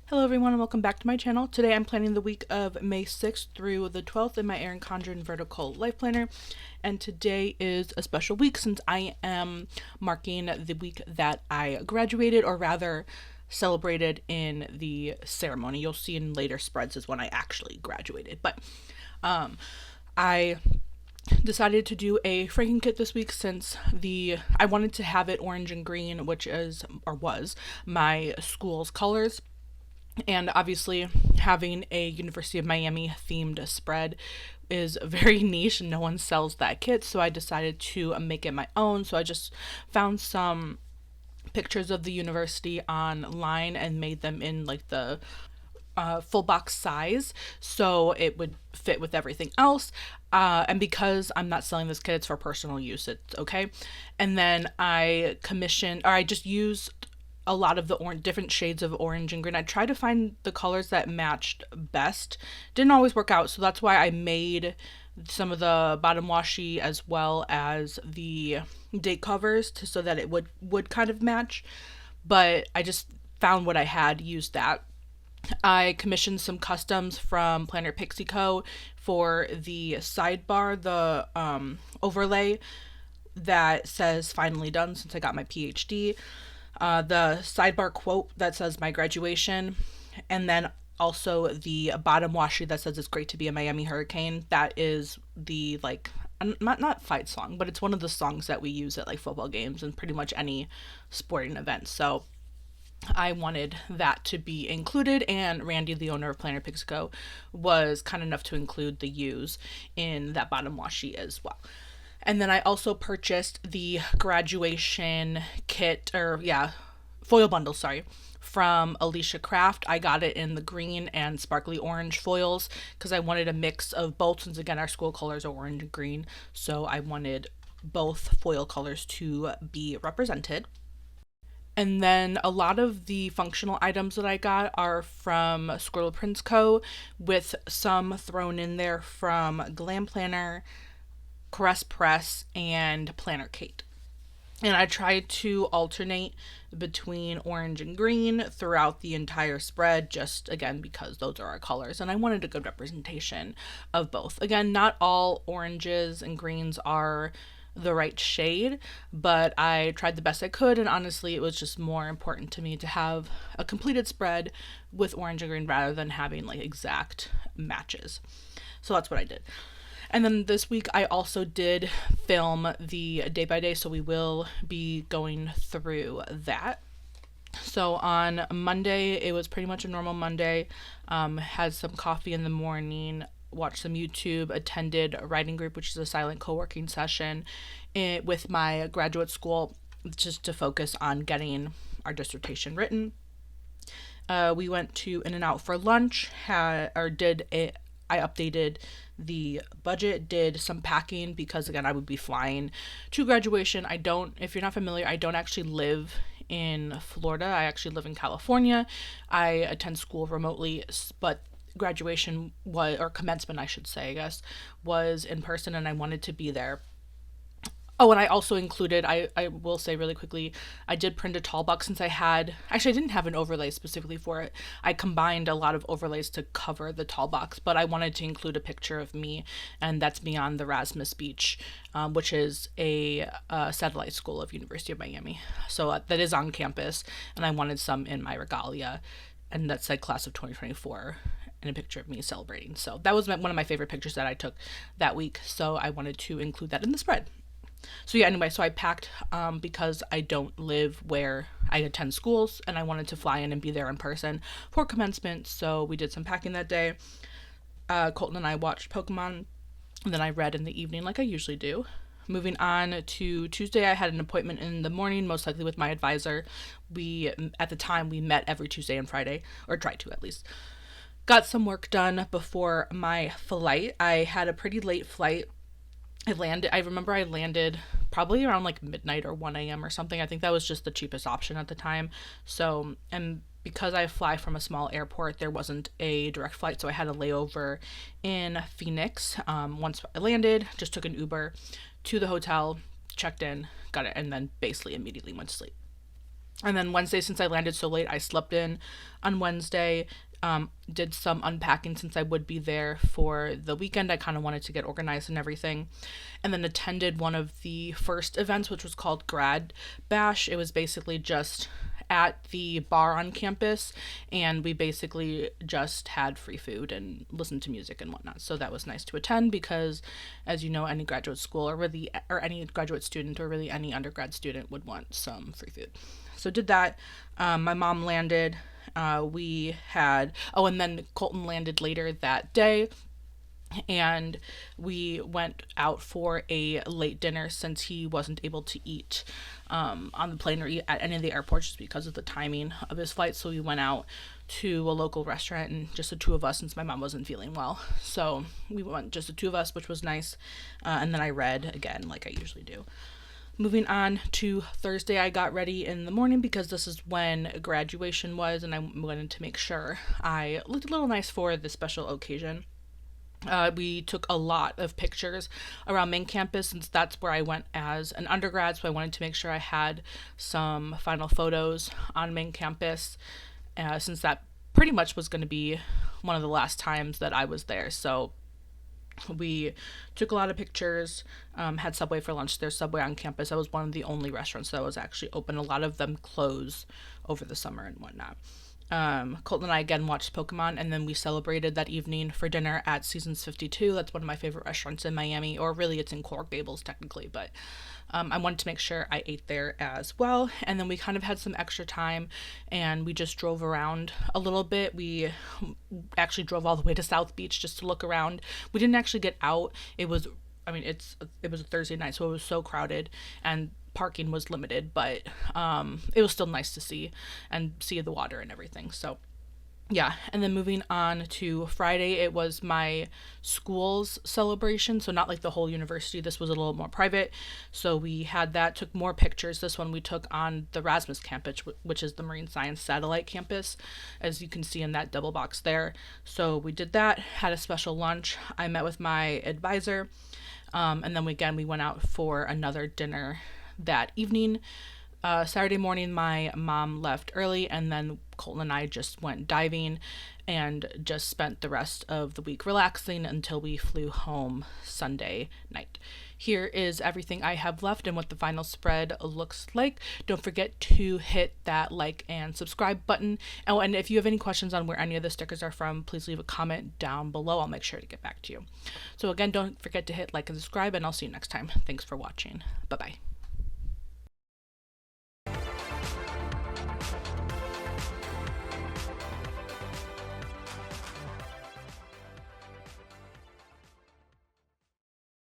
Hello everyone and welcome back to my channel. Today I'm planning the week of May 6th through the 12th in my Erin Condren Vertical Life Planner. And today is a special week since I am marking the week that I graduated, or rather celebrated in the ceremony. You'll see in later spreads is when I actually graduated. But I decided to do a franken kit this week since I wanted to have it orange and green, which is or was my school's colors. And obviously, having a University of Miami themed spread is very niche and no one sells that kit. So I decided to make it my own. So I just found some pictures of the university online and made them in like the full box size so it would fit with everything else. And because I'm not selling this kit, it's for personal use, it's okay. And then I just used a lot of the different shades of orange and green. I tried to find the colors that matched best. Didn't always work out, so that's why I made some of the bottom washi as well as the date covers so that it would kind of match. But I just found what I had, used that. I commissioned some customs from Planner Pixie Co. for the sidebar, the overlay that says finally done since I got my PhD. The sidebar quote that says my graduation, and then also the bottom washi that says it's great to be a Miami Hurricane. That is the not fight song, but it's one of the songs that we use at like football games and pretty much any sporting event. So I wanted that to be included, and Randy, the owner of Planner Pixie, was kind enough to include the U's in that bottom washi as well. And then I also purchased the graduation kit, foil bundle, from Alicia Craft. I got it in the green and sparkly orange foils because I wanted a mix of both, since again our school colors are orange and green. So I wanted both foil colors to be represented. And then a lot of the functional items that I got are from Squirrel Prints Co., with some thrown in there from Glam Planner, Caress Press, and Planner Kate. And I tried to alternate between orange and green throughout the entire spread, just again because those are our colors, and I wanted a good representation of both. Again, not all oranges and greens are the right shade, but I tried the best I could, and honestly it was just more important to me to have a completed spread with orange and green rather than having like exact matches. So that's what I did. And then this week I also did film the day by day, so we will be going through that. So on Monday, it was pretty much a normal Monday. Had some coffee in the morning, watched some YouTube, attended a writing group, which is a silent co-working session with my graduate school, just to focus on getting our dissertation written. We went to In-N-Out for lunch, I updated the budget, did some packing because again I would be flying to graduation. If you're not familiar, I don't actually live in Florida. I actually live in California. I attend school remotely, but graduation or commencement I should say, I guess, was in person, and I wanted to be there. Oh, and I also included, I will say really quickly, I did print a tall box since I didn't have an overlay specifically for it. I combined a lot of overlays to cover the tall box, but I wanted to include a picture of me, and that's me on the Erasmus Beach, which is a satellite school of University of Miami. So that is on campus, and I wanted some in my regalia, and that said class of 2024. And a picture of me celebrating. So that was one of my favorite pictures that I took that week. So I wanted to include that in the spread. So yeah, anyway, so I packed because I don't live where I attend schools, and I wanted to fly in and be there in person for commencement. So we did some packing that day. Colton and I watched Pokemon, and then I read in the evening like I usually do. Moving on to Tuesday, I had an appointment in the morning, most likely with my advisor. At the time, we met every Tuesday and Friday, or tried to at least. Got some work done before my flight. I had a pretty late flight. I remember I landed probably around like midnight or 1 a.m. or something. I think that was just the cheapest option at the time. So, and because I fly from a small airport, there wasn't a direct flight, so I had a layover in Phoenix. Once I landed, just took an Uber to the hotel, checked in, got it, and then basically immediately went to sleep. And then Wednesday, since I landed so late, I slept in on Wednesday. Did some unpacking since I would be there for the weekend. I kind of wanted to get organized and everything. And then attended one of the first events, which was called Grad Bash. It was basically just at the bar on campus, and we basically just had free food and listened to music and whatnot. So that was nice to attend because, as you know, any graduate school or any graduate student or really any undergrad student would want some free food. So did that. My mom landed. We had, and then Colton landed later that day, and we went out for a late dinner since he wasn't able to eat on the plane or eat at any of the airports just because of the timing of his flight. So we went out to a local restaurant, and just the two of us since my mom wasn't feeling well. So we went just the two of us, which was nice. And then I read again like I usually do. Moving on to Thursday, I got ready in the morning because this is when graduation was, and I wanted to make sure I looked a little nice for the special occasion. We took a lot of pictures around main campus since that's where I went as an undergrad, so I wanted to make sure I had some final photos on main campus since that pretty much was going to be one of the last times that I was there. So we took a lot of pictures, had Subway for lunch. There's Subway on campus. That was one of the only restaurants that was actually open. A lot of them close over the summer and whatnot. Colton and I again watched Pokemon, and then we celebrated that evening for dinner at Seasons 52. That's one of my favorite restaurants in Miami, or really it's in Coral Gables technically, but I wanted to make sure I ate there as well. And then we kind of had some extra time, and we just drove around a little bit. We actually drove all the way to South Beach just to look around. We didn't actually get out. It was a Thursday night, so it was so crowded, and parking was limited, but it was still nice to see the water and everything. So yeah. And then moving on to Friday, it was my school's celebration, so not like the whole university. This was a little more private, so we had that, took more pictures. This one we took on the Rasmus campus, which is the Marine Science Satellite campus, as you can see in that double box there. So we did that, had a special lunch. I met with my advisor, and then we went out for another dinner that evening. Saturday morning, my mom left early, and then Colton and I just went diving and just spent the rest of the week relaxing until we flew home Sunday night. Here is everything I have left and what the final spread looks like. Don't forget to hit that like and subscribe button. Oh, and if you have any questions on where any of the stickers are from, please leave a comment down below. I'll make sure to get back to you. So again, don't forget to hit like and subscribe, and I'll see you next time. Thanks for watching. Bye-bye.